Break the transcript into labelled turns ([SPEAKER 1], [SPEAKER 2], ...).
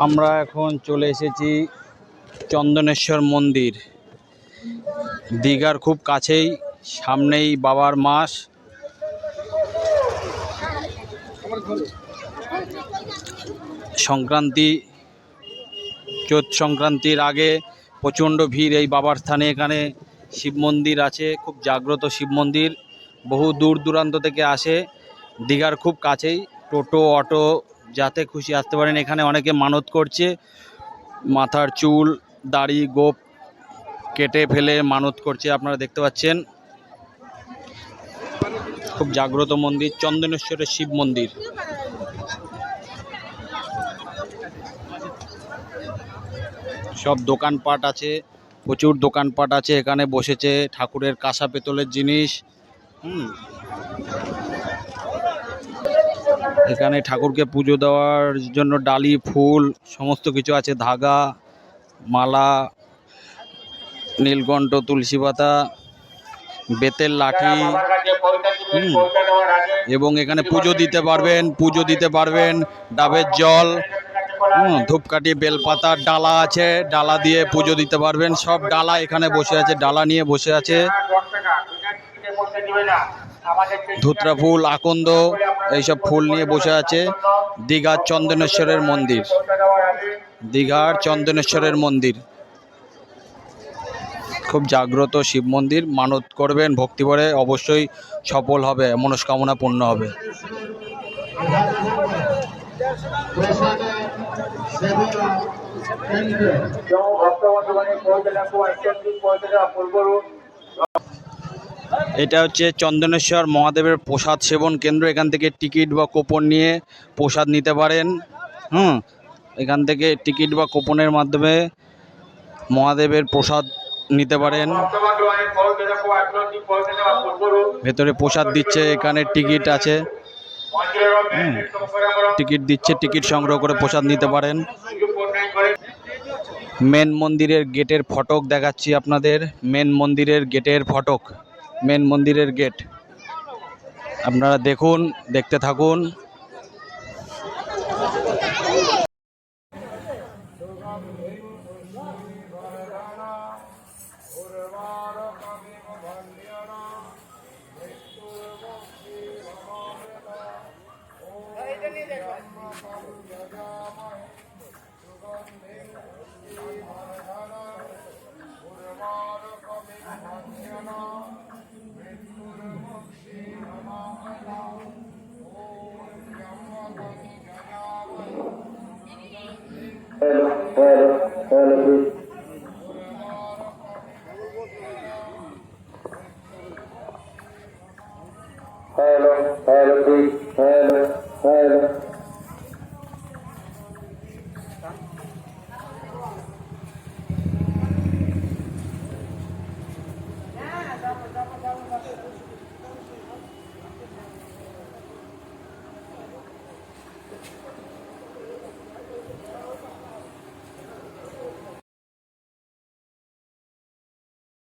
[SPEAKER 1] আমরা এখন চলে এসেছি চন্দনেশ্বর মন্দির। দীঘার খুব কাছেই, সামনেই বাবার মাস। সংক্রান্তি, চৈত সংক্রান্তির আগে প্রচণ্ড ভিড় এই বাবার স্থানে। এখানে শিব মন্দির আছে, খুব জাগ্রত শিব মন্দির। বহু দূর দূরান্ত থেকে আসে, দীঘার খুব কাছেই। টোটো, অটো, যাতে খুশি আসতে পারেন। এখানে অনেকে মানত করছে, মাথার চুল, দাড়ি, গোঁফ কেটে ফেলে মানত করছে। আপনারা দেখতে পাচ্ছেন, খুব জাগ্রত মন্দির চন্দনেশ্বরের শিব মন্দির। সব দোকানপাট আছে, প্রচুর দোকানপাট আছে। এখানে বসেছে ঠাকুরের কাঁসা পেতলের জিনিস। এখানে ঠাকুরকে পুজো দেওয়ার জন্য ডালি, ফুল সমস্ত কিছু আছে, ধাগা, মালা, নীলকণ্ঠ, তুলসী পাতা, বেতের লাঠি। এবং এখানে পুজো দিতে পারবেন, ডাবের জল, ধূপকাঠি, বেলপাতা, ডালা আছে, ডালা দিয়ে পুজো দিতে পারবেন। সব ডালা এখানে বসে আছে, ডালা নিয়ে বসে আছে। ধুতরা ফুল, আকন্দ, এইসব ফুল নিয়ে বসে আছে। দীঘার চন্দনেশ্বরের মন্দির, দীঘার চন্দনেশ্বরের মন্দির খুব জাগ্রত শিব মন্দির। মানত করবেন ভক্তি ভরে, অবশ্যই সফল হবে, মনস্কামনা পূর্ণ হবে। এটা হচ্ছে চন্দনেশ্বর মহাদেবের প্রসাদ সেবন কেন্দ্র। এখান থেকে টিকিট বা কুপন নিয়ে প্রসাদ নিতে পারেন। এখান থেকে টিকিট বা কুপনের মাধ্যমে মহাদেবের প্রসাদ নিতে পারেন। ভেতরে প্রসাদ দিচ্ছে, এখানে টিকিট আছে, টিকিট দিচ্ছে, টিকিট সংগ্রহ করে প্রসাদ নিতে পারেন। মেন মন্দিরের গেটের ফটক দেখাচ্ছি আপনাদের। মেন মন্দিরের গেটের ফটক, মেন মন্দিরের গেট আপনারা দেখুন, দেখতে থাকুন।